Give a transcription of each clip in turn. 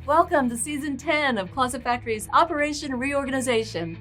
Welcome to Season 10 of Closet Factory's Operation Reorganization.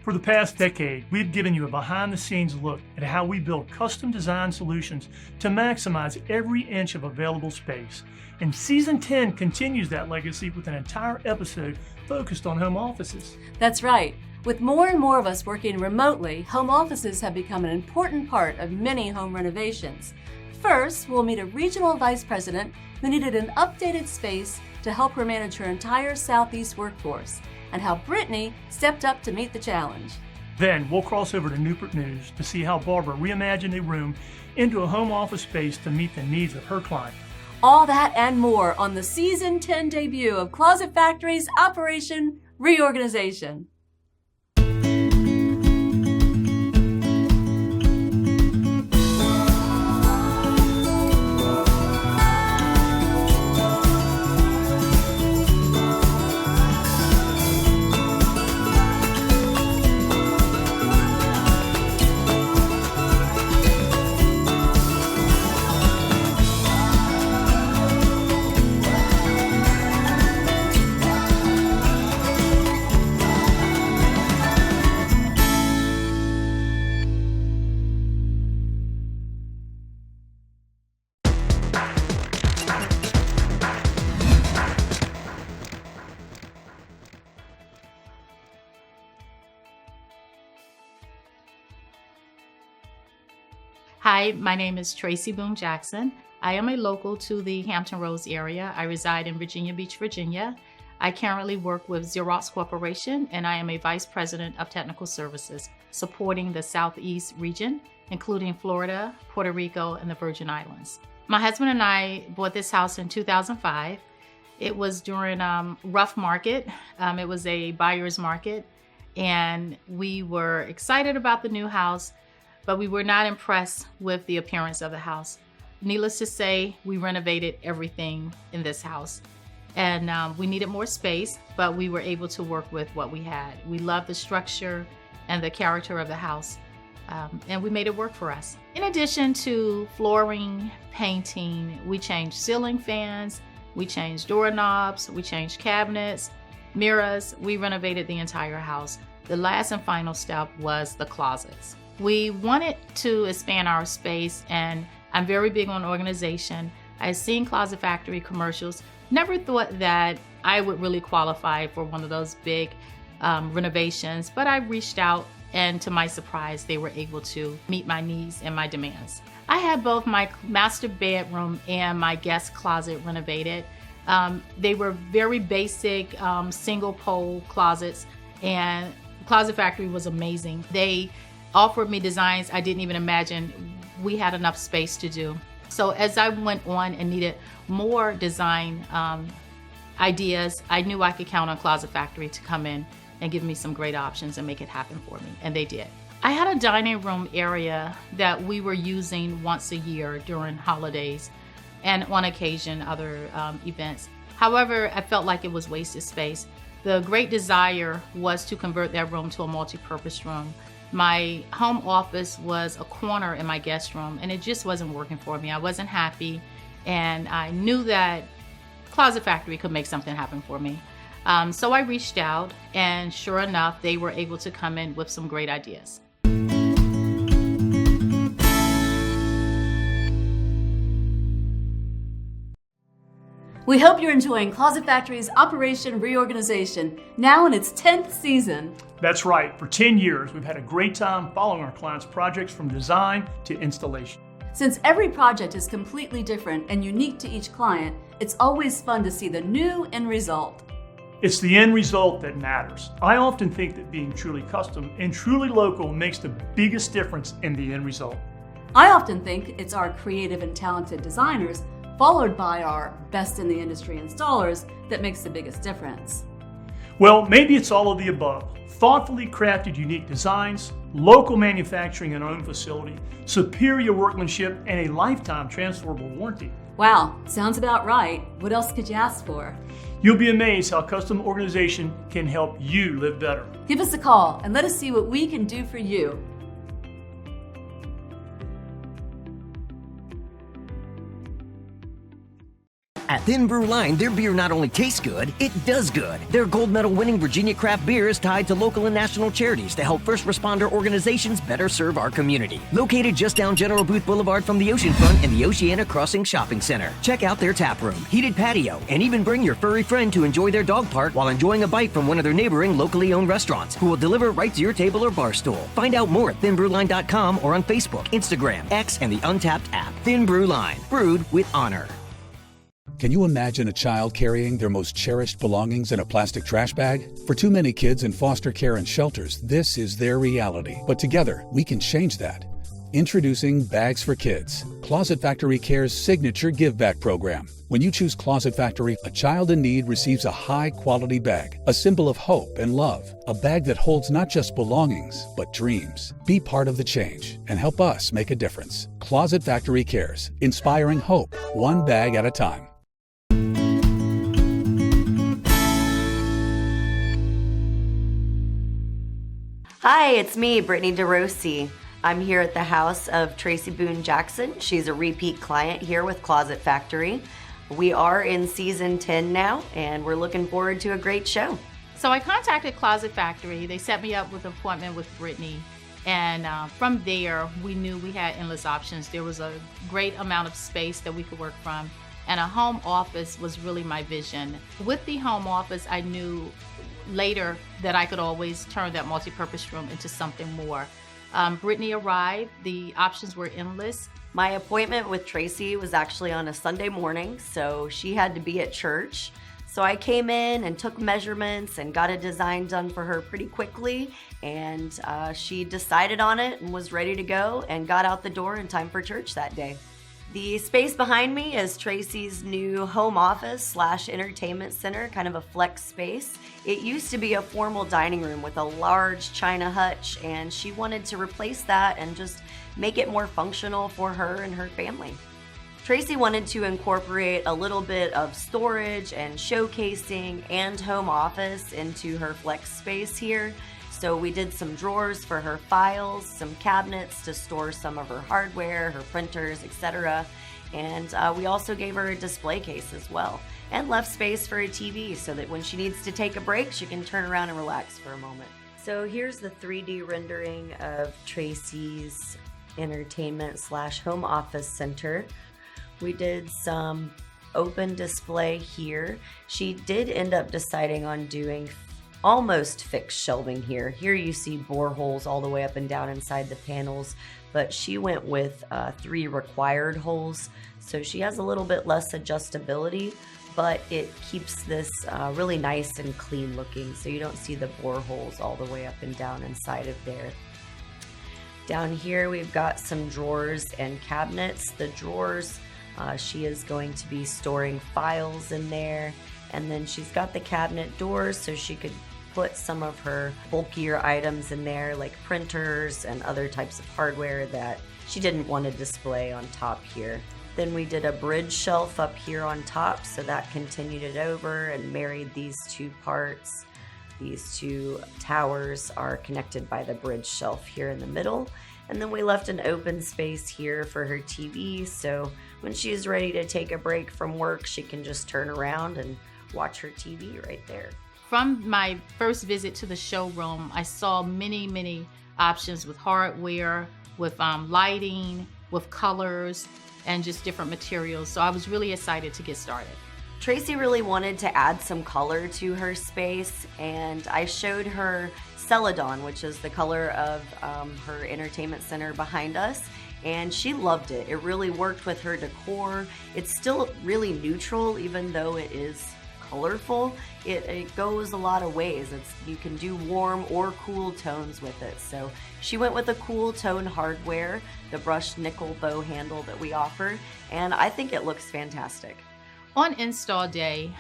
For the past decade, we've given you a behind-the-scenes look at how we build custom-designed solutions to maximize every inch of available space. And Season 10 continues that legacy with an entire episode focused on home offices. That's right. With more and more of us working remotely, home offices have become an important part of many home renovations. First, we'll meet a regional vice president who needed an updated space to help her manage her entire Southeast workforce, and how Brittany stepped up to meet the challenge. Then we'll cross over to Newport News to see how Barbara reimagined a room into a home office space to meet the needs of her client. All that and more on the Season 10 debut of Closet Factory's Operation Reorganization. Hi, my name is Tracy Boone Jackson. I am a local to the Hampton Roads area. I reside in Virginia Beach, Virginia. I currently work with Xerox Corporation, and I am a Vice President of Technical Services, supporting the Southeast region, including Florida, Puerto Rico, and the Virgin Islands. My husband and I bought this house in 2005. It was during rough market. It was a buyer's market, and we were excited about the new house, but we were not impressed with the appearance of the house. Needless to say, we renovated everything in this house. And we needed more space, but we were able to work with what we had. We loved the structure and the character of the house, and we made it work for us. In addition to flooring, painting, we changed ceiling fans, we changed doorknobs, we changed cabinets, mirrors. We renovated the entire house. The last and final step was the closets. We wanted to expand our space, and I'm very big on organization. I've seen Closet Factory commercials. Never thought that I would really qualify for one of those big renovations, but I reached out, and to my surprise, they were able to meet my needs and my demands. I had both my master bedroom and my guest closet renovated. They were very basic single pole closets, and Closet Factory was amazing. They offered me designs I didn't even imagine we had enough space to do. So as I went on and needed more design ideas, I knew I could count on Closet Factory to come in and give me some great options and make it happen for me, and they did. I had a dining room area that we were using once a year during holidays and on occasion other events. However, I felt like it was wasted space. The great desire was to convert that room to a multi-purpose room. My home office was a corner in my guest room, and it just wasn't working for me. I wasn't happy, and I knew that Closet Factory could make something happen for me. So I reached out, and sure enough, they were able to come in with some great ideas. We hope you're enjoying Closet Factory's Operation Reorganization, now in its 10th season. That's right. For 10 years, we've had a great time following our clients' projects from design to installation. Since every project is completely different and unique to each client, it's always fun to see the new end result. It's the end result that matters. I often think that being truly custom and truly local makes the biggest difference in the end result. I often think it's our creative and talented designers, followed by our best in the industry installers, that makes the biggest difference. Well, maybe it's all of the above. Thoughtfully crafted unique designs, local manufacturing in our own facility, superior workmanship, and a lifetime transferable warranty. Wow, sounds about right. What else could you ask for? You'll be amazed how custom organization can help you live better. Give us a call and let us see what we can do for you. At Thin Brew Line, their beer not only tastes good, it does good. Their gold medal winning Virginia craft beer is tied to local and national charities to help first responder organizations better serve our community. Located just down General Booth Boulevard from the oceanfront in the Oceana Crossing Shopping Center. Check out their tap room, heated patio, and even bring your furry friend to enjoy their dog park while enjoying a bite from one of their neighboring locally owned restaurants, who will deliver right to your table or bar stool. Find out more at thinbrewline.com or on Facebook, Instagram, X, and the Untapped app. Thin Brew Line, brewed with honor. Can you imagine a child carrying their most cherished belongings in a plastic trash bag? For too many kids in foster care and shelters, this is their reality. But together, we can change that. Introducing Bags for Kids, Closet Factory Care's signature give back program. When you choose Closet Factory, a child in need receives a high-quality bag, a symbol of hope and love, a bag that holds not just belongings, but dreams. Be part of the change and help us make a difference. Closet Factory Cares, inspiring hope, one bag at a time. Hi, it's me, Brittany DeRossi. I'm here at the house of Tracy Boone Jackson. She's a repeat client here with Closet Factory. We are in season 10 now, and we're looking forward to a great show. So I contacted Closet Factory. They set me up with an appointment with Brittany. And from there, we knew we had endless options. There was a great amount of space that we could work from. And a home office was really my vision. With the home office, I knew later that I could always turn that multi-purpose room into something more. Brittany arrived, the options were endless. My appointment with Tracy was actually on a Sunday morning, so she had to be at church. So I came in and took measurements and got a design done for her pretty quickly, and she decided on it and was ready to go and got out the door in time for church that day. The space behind me is Tracy's new home office / entertainment center, kind of a flex space. It used to be a formal dining room with a large china hutch, and she wanted to replace that and just make it more functional for her and her family. Tracy wanted to incorporate a little bit of storage and showcasing and home office into her flex space here. So we did some drawers for her files, some cabinets to store some of her hardware, her printers, etc. And we also gave her a display case as well, and left space for a TV so that when she needs to take a break, she can turn around and relax for a moment. So here's the 3D rendering of Tracy's entertainment / home office center. We did some open display here. She did end up deciding on doing almost fixed shelving here. Here you see bore holes all the way up and down inside the panels, but she went with 3 required holes. So she has a little bit less adjustability, but it keeps this really nice and clean looking. So you don't see the bore holes all the way up and down inside of there. Down here we've got some drawers and cabinets. The drawers, she is going to be storing files in there. And then she's got the cabinet doors so she could put some of her bulkier items in there, like printers and other types of hardware that she didn't want to display on top here. Then we did a bridge shelf up here on top, so that continued it over and married these 2 parts. These 2 towers are connected by the bridge shelf here in the middle. And then we left an open space here for her TV, so when she's ready to take a break from work, she can just turn around and watch her TV right there. From my first visit to the showroom, I saw many options with hardware, with lighting, with colors, and just different materials. So I was really excited to get started. Tracy really wanted to add some color to her space, and I showed her Celadon, which is the color of her entertainment center behind us, and she loved it. It really worked with her decor. It's still really neutral, even though it is colorful. It goes a lot of ways. You can do warm or cool tones with it. So she went with the cool tone hardware, the brushed nickel bow handle that we offer, and I think it looks fantastic. On install day,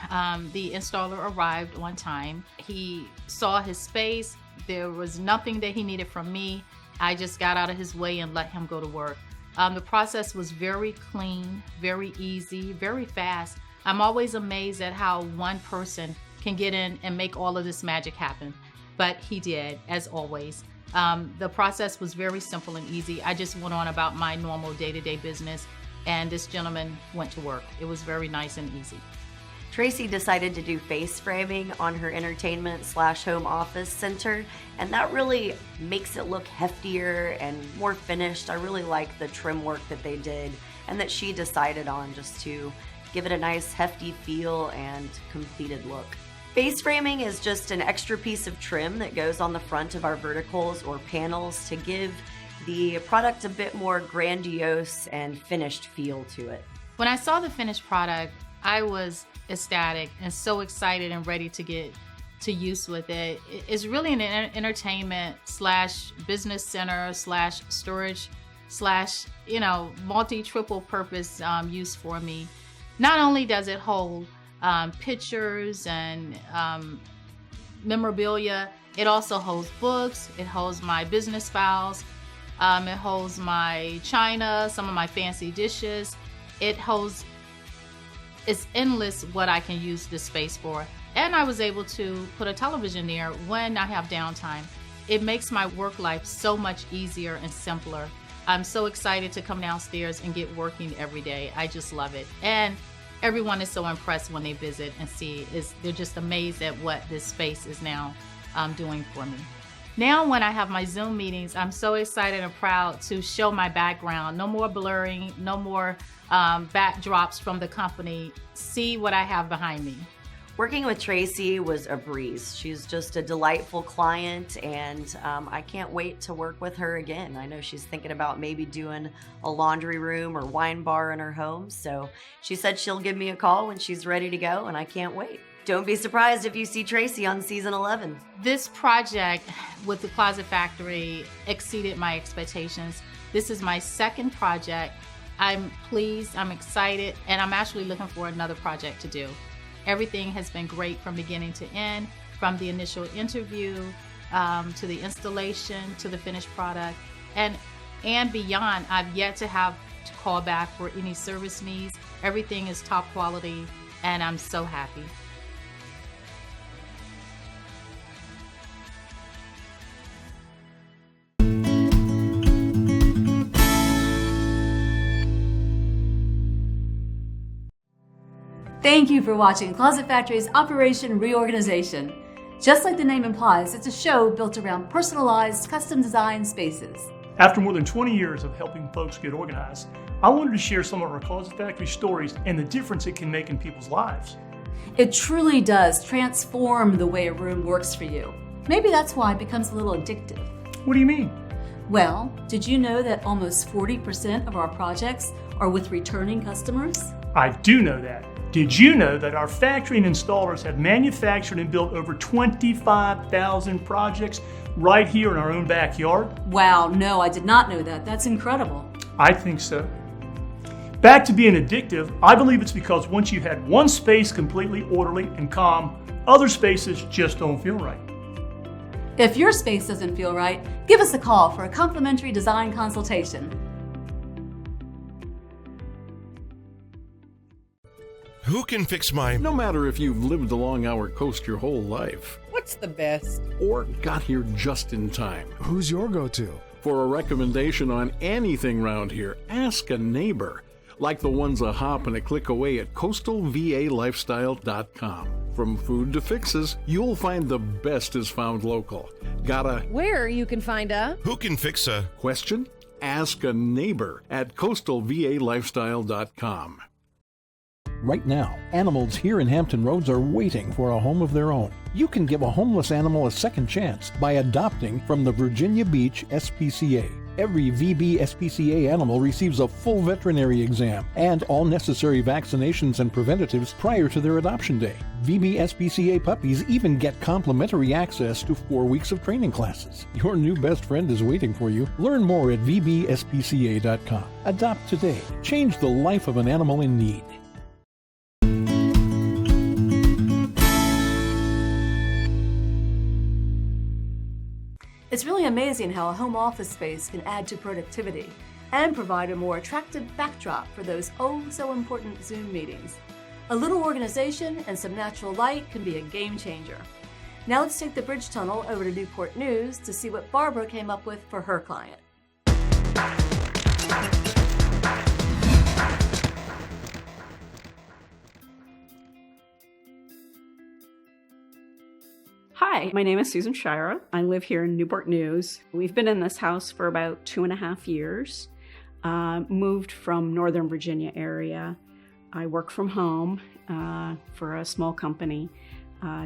the installer arrived on time. He saw his space. There was nothing that he needed from me. I just got out of his way and let him go to work. The process was very clean, very easy, very fast. I'm always amazed at how one person can get in and make all of this magic happen, but he did, as always. The process was very simple and easy. I just went on about my normal day-to-day business. and this gentleman went to work. It was very nice and easy. Tracy decided to do face framing on her entertainment/home office center, and that really makes it look heftier and more finished. I really like the trim work that they did and that she decided on, just to give it a nice hefty feel and completed look. Face framing is just an extra piece of trim that goes on the front of our verticals or panels to give the product a bit more grandiose and finished feel to it. When I saw the finished product, I was ecstatic and so excited and ready to get to use with it. It's really an entertainment / business / storage / multi-triple purpose use for me. Not only does it hold pictures and memorabilia, it also holds books, it holds my business files, it holds my china, some of my fancy dishes. It's endless what I can use this space for. And I was able to put a television there when I have downtime. It makes my work life so much easier and simpler. I'm so excited to come downstairs and get working every day. I just love it. And everyone is so impressed when they visit and see. They're just amazed at what this space is now doing for me. Now when I have my Zoom meetings, I'm so excited and proud to show my background. No more blurring, no more backdrops from the company. See what I have behind me. Working with Tracy was a breeze. She's just a delightful client, and I can't wait to work with her again. I know she's thinking about maybe doing a laundry room or wine bar in her home, so she said she'll give me a call when she's ready to go, and I can't wait. Don't be surprised if you see Tracy on season 11. This project with the Closet Factory exceeded my expectations. This is my second project. I'm pleased, I'm excited, and I'm actually looking for another project to do. Everything has been great from beginning to end, from the initial interview to the installation to the finished product and beyond. I've yet to have to call back for any service needs. Everything is top quality, and I'm so happy. Thank you for watching Closet Factory's Operation Reorganization. Just like the name implies, it's a show built around personalized, custom-designed spaces. After more than 20 years of helping folks get organized, I wanted to share some of our Closet Factory stories and the difference it can make in people's lives. It truly does transform the way a room works for you. Maybe that's why it becomes a little addictive. What do you mean? Well, did you know that almost 40% of our projects are with returning customers? I do know that. Did you know that our factory and installers have manufactured and built over 25,000 projects right here in our own backyard? Wow, no, I did not know that. That's incredible. I think so. Back to being addictive, I believe it's because once you've had one space completely orderly and calm, other spaces just don't feel right. If your space doesn't feel right, give us a call for a complimentary design consultation. Who can fix my... No matter if you've lived along our coast your whole life, what's the best? Or got here just in time. Who's your go-to? For a recommendation on anything round here, ask a neighbor. Like the ones a hop and a click away at coastalvalifestyle.com. From food to fixes, you'll find the best is found local. Got a... Where you can find a... Who can fix a... Question? Ask a neighbor at coastalvalifestyle.com. Right now, animals here in Hampton Roads are waiting for a home of their own. You can give a homeless animal a second chance by adopting from the Virginia Beach SPCA. Every VB SPCA animal receives a full veterinary exam and all necessary vaccinations and preventatives prior to their adoption day. VB SPCA puppies even get complimentary access to 4 weeks of training classes. Your new best friend is waiting for you. Learn more at vbspca.com. Adopt today. Change the life of an animal in need. It's really amazing how a home office space can add to productivity and provide a more attractive backdrop for those oh-so-important Zoom meetings. A little organization and some natural light can be a game changer. Now let's take the bridge tunnel over to Newport News to see what Barbara came up with for her client. Hi, my name is Susan Shira. I live here in Newport News. We've been in this house for about 2.5 years. Moved from Northern Virginia area. I work from home for a small company,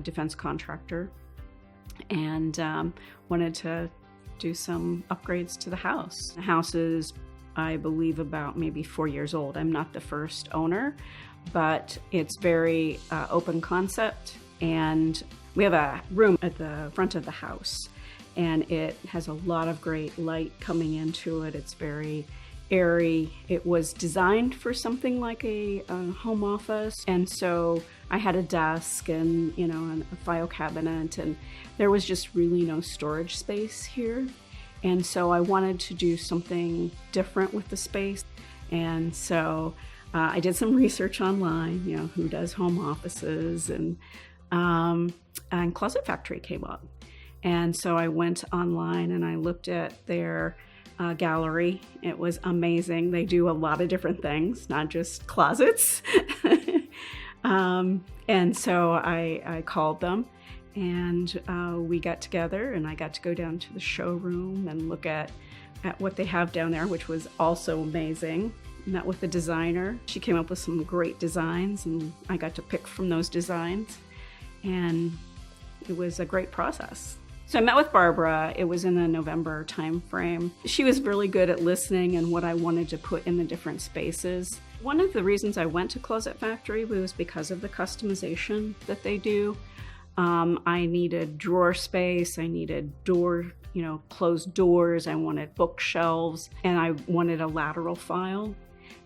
defense contractor, and wanted to do some upgrades to the house. The house is, I believe, about maybe 4 years old. I'm not the first owner, but it's very open concept, and we have a room at the front of the house, and it has a lot of great light coming into it. It's very airy. It was designed for something like a home office, and so I had a desk and a file cabinet, and there was just really no storage space here. And so I wanted to do something different with the space, and so I did some research online, who does home offices, and Closet Factory came up. And so I went online and I looked at their gallery. It was amazing. They do a lot of different things, not just closets. And so I called them, and we got together, and I got to go down to the showroom and look at what they have down there, which was also amazing. Met with the designer. She came up with some great designs, and I got to pick from those designs, and it was a great process. So I met with Barbara. It was in the November time frame. She was really good at listening and what I wanted to put in the different spaces. One of the reasons I went to Closet Factory was because of the customization that they do. I needed drawer space, I needed closed doors, I wanted bookshelves, and I wanted a lateral file.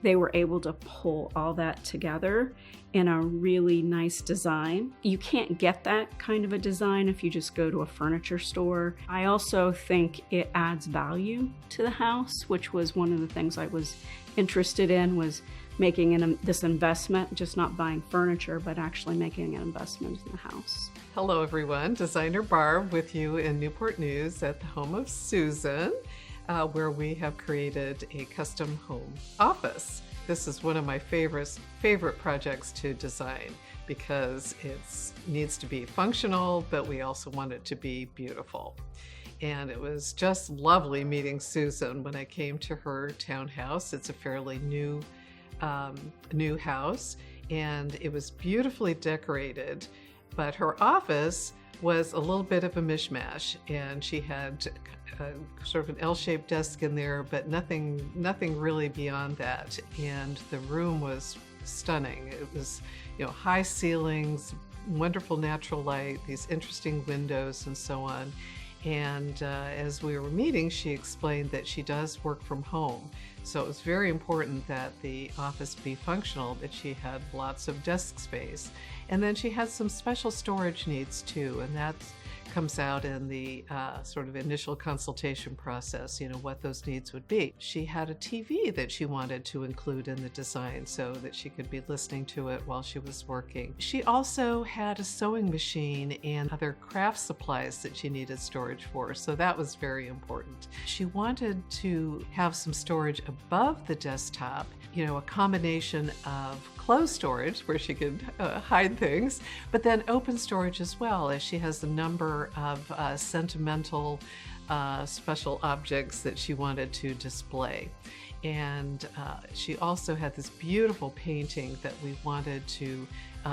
They were able to pull all that together in a really nice design. You can't get that kind of a design if you just go to a furniture store. I also think it adds value to the house, which was one of the things I was interested in, was making this investment, just not buying furniture, but actually making an investment in the house. Hello everyone, Designer Barb with you in Newport News at the home of Susan, where we have created a custom home office. This is one of my favorite projects to design because it needs to be functional, but we also want it to be beautiful. And it was just lovely meeting Susan when I came to her townhouse. It's a fairly new house, and it was beautifully decorated, but her office was a little bit of a mishmash, and she had sort of an L-shaped desk in there, but nothing really beyond that. And the room was stunning. It was, high ceilings, wonderful natural light, these interesting windows, and so on. And as we were meeting, she explained that she does work from home. So it was very important that the office be functional, that she had lots of desk space. And then she had some special storage needs too, and that comes out in the sort of initial consultation process, what those needs would be. She had a TV that she wanted to include in the design so that she could be listening to it while she was working. She also had a sewing machine and other craft supplies that she needed storage for, so that was very important. She wanted to have some storage above the desktop, a combination of closed storage where she could hide things, but then open storage as well, as she has a number of sentimental special objects that she wanted to display. And she also had this beautiful painting that we wanted to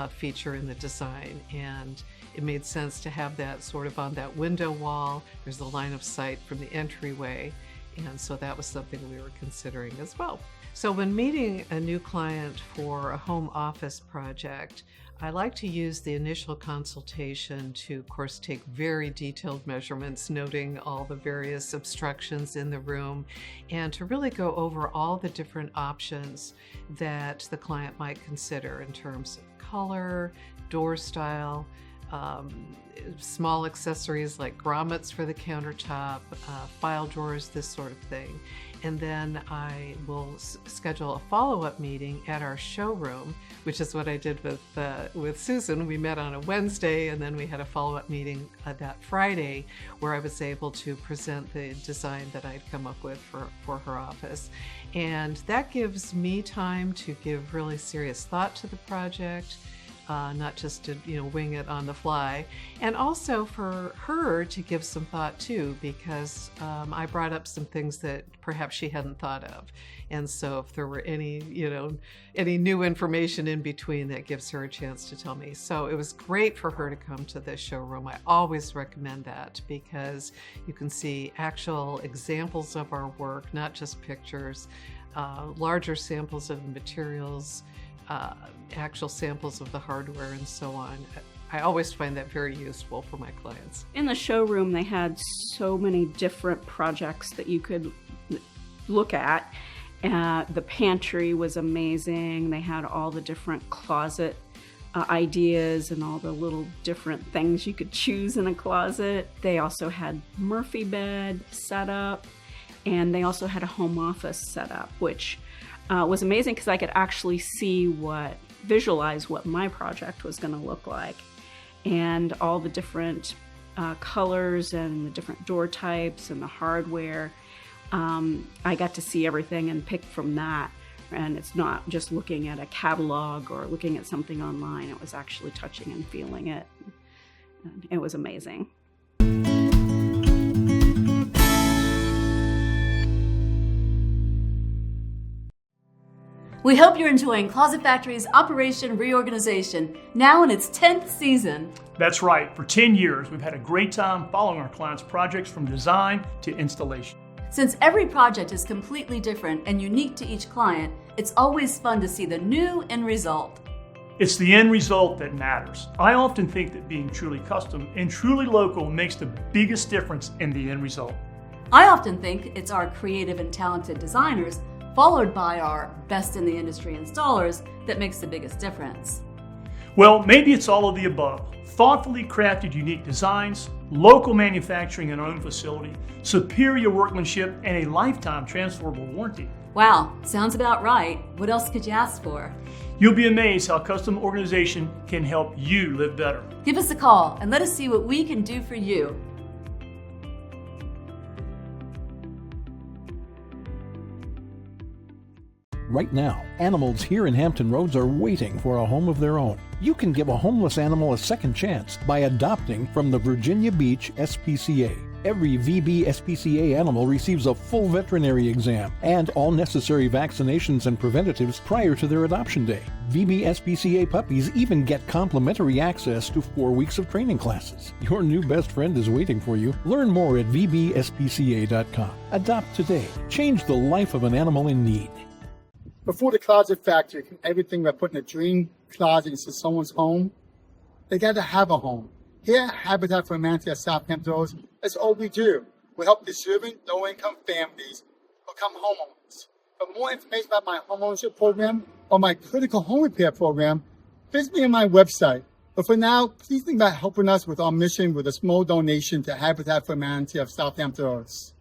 feature in the design, and it made sense to have that sort of on that window wall. There's a line of sight from the entryway, and so that was something we were considering as well. So when meeting a new client for a home office project, I like to use the initial consultation to, of course, take very detailed measurements, noting all the various obstructions in the room, and to really go over all the different options that the client might consider in terms of color, door style, small accessories like grommets for the countertop, file drawers, this sort of thing. And then I will schedule a follow-up meeting at our showroom, which is what I did with Susan. We met on a Wednesday, and then we had a follow-up meeting that Friday, where I was able to present the design that I'd come up with for her office. And that gives me time to give really serious thought to the project, not just to wing it on the fly, and also for her to give some thought too, because I brought up some things that perhaps she hadn't thought of, and so if there were any new information in between, that gives her a chance to tell me. So it was great for her to come to this showroom. I always recommend that because you can see actual examples of our work, not just pictures, larger samples of the materials, actual samples of the hardware, and so on. I always find that very useful for my clients. In the showroom, they had so many different projects that you could look at. The pantry was amazing. They had all the different closet ideas and all the little different things you could choose in a closet. They also had Murphy bed set up, and they also had a home office set up, which was amazing because I could actually visualize what my project was going to look like, and all the different colors and the different door types and the hardware. I got to see everything and pick from that, and it's not just looking at a catalog or looking at something online. It was actually touching and feeling it. And it was amazing. We hope you're enjoying Closet Factory's Operation Reorganization, now in its 10th season. That's right. For 10 years, we've had a great time following our clients' projects from design to installation. Since every project is completely different and unique to each client, it's always fun to see the new end result. It's the end result that matters. I often think that being truly custom and truly local makes the biggest difference in the end result. I often think it's our creative and talented designers, followed by our best in the industry installers, that makes the biggest difference. Well, maybe it's all of the above. Thoughtfully crafted unique designs, local manufacturing in our own facility, superior workmanship, and a lifetime transferable warranty. Wow, sounds about right. What else could you ask for? You'll be amazed how custom organization can help you live better. Give us a call and let us see what we can do for you. Right now, animals here in Hampton Roads are waiting for a home of their own. You can give a homeless animal a second chance by adopting from the Virginia Beach SPCA. Every VB SPCA animal receives a full veterinary exam and all necessary vaccinations and preventatives prior to their adoption day. VB SPCA puppies even get complimentary access to 4 weeks of training classes. Your new best friend is waiting for you. Learn more at vbspca.com. Adopt today. Change the life of an animal in need. Before the Closet Factory, everything by putting a dream closet into someone's home, they got to have a home. Here at Habitat for Humanity at Southampton Roads, that's all we do. We help deserving low-income families become homeowners. For more information about my homeownership program or my critical home repair program, visit me on my website. But for now, please think about helping us with our mission with a small donation to Habitat for Humanity of Southampton Roads.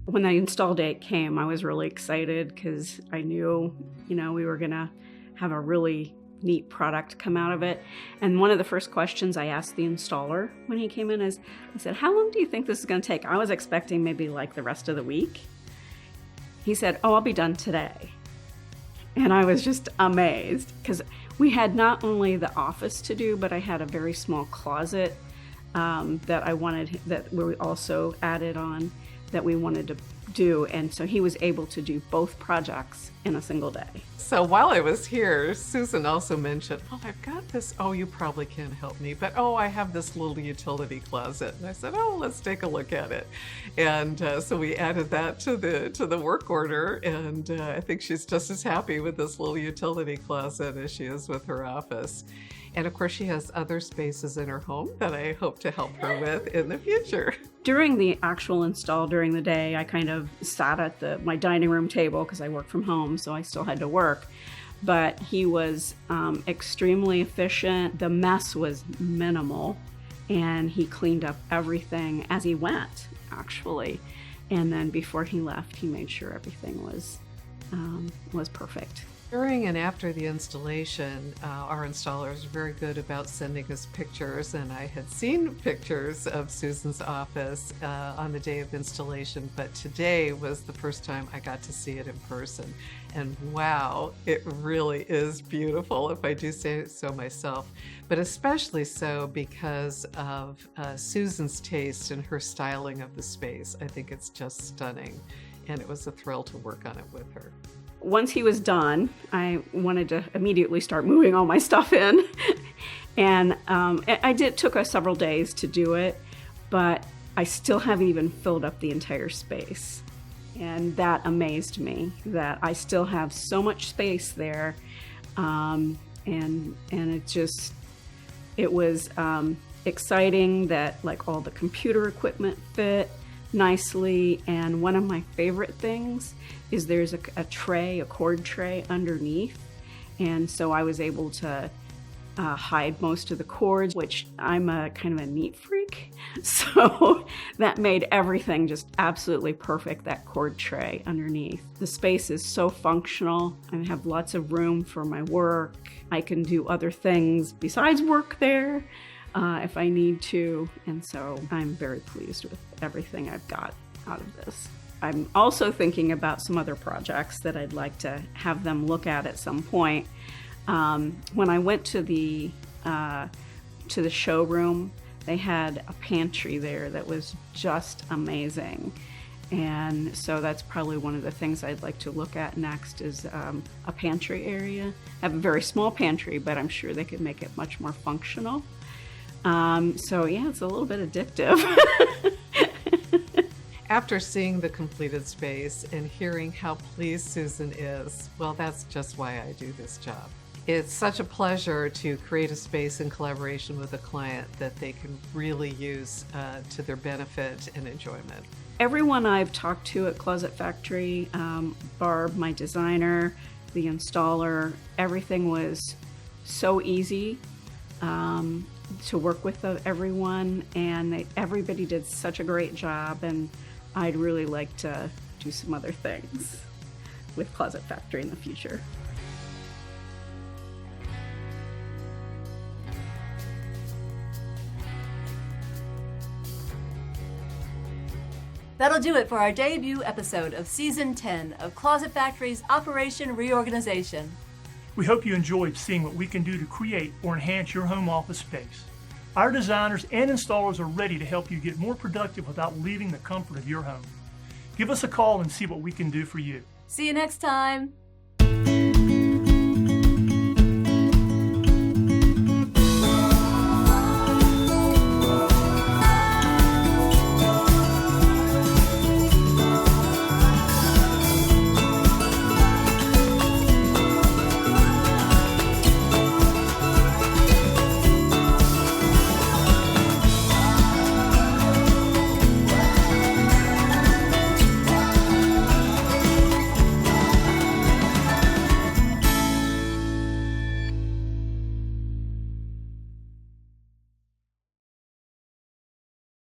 When the install date came, I was really excited because I knew, we were going to have a really neat product come out of it. And one of the first questions I asked the installer when he came in is, I said, how long do you think this is going to take? I was expecting maybe like the rest of the week. He said, oh, I'll be done today. And I was just amazed because we had not only the office to do, but I had a very small closet that we also added on that we wanted to do, and so he was able to do both projects in a single day. So while I was here, Susan also mentioned, well, I've got this, you probably can't help me, but I have this little utility closet. And I said, let's take a look at it. And so we added that to the work order, and I think she's just as happy with this little utility closet as she is with her office. And of course, she has other spaces in her home that I hope to help her with in the future. During the actual install during the day, I kind of sat at my dining room table because I work from home, so I still had to work. But he was extremely efficient. The mess was minimal, and he cleaned up everything as he went, actually. And then before he left, he made sure everything was perfect. During and after the installation, our installers are very good about sending us pictures, and I had seen pictures of Susan's office on the day of installation, but today was the first time I got to see it in person. And wow, it really is beautiful, if I do say so myself, but especially so because of Susan's taste and her styling of the space. I think it's just stunning, and it was a thrill to work on it with her. Once he was done, I wanted to immediately start moving all my stuff in. And it took us several days to do it, but I still haven't even filled up the entire space. And that amazed me, that I still have so much space there. And it was exciting that like all the computer equipment fit nicely. And one of my favorite things is there's a cord tray underneath. And so I was able to hide most of the cords, which I'm a kind of a neat freak. So that made everything just absolutely perfect, that cord tray underneath. The space is so functional. I have lots of room for my work. I can do other things besides work there if I need to. And so I'm very pleased with everything I've got out of this. I'm also thinking about some other projects that I'd like to have them look at some point. When I went to the showroom, they had a pantry there that was just amazing. And so that's probably one of the things I'd like to look at next is a pantry area. I have a very small pantry, but I'm sure they could make it much more functional. So yeah, it's a little bit addictive. After seeing the completed space and hearing how pleased Susan is, well, that's just why I do this job. It's such a pleasure to create a space in collaboration with a client that they can really use to their benefit and enjoyment. Everyone I've talked to at Closet Factory, Barb, my designer, the installer, everything was so easy to work with everyone, and everybody did such a great job, and I'd really like to do some other things with Closet Factory in the future. That'll do it for our debut episode of Season 10 of Closet Factory's Operation Reorganization. We hope you enjoyed seeing what we can do to create or enhance your home office space. Our designers and installers are ready to help you get more productive without leaving the comfort of your home. Give us a call and see what we can do for you. See you next time.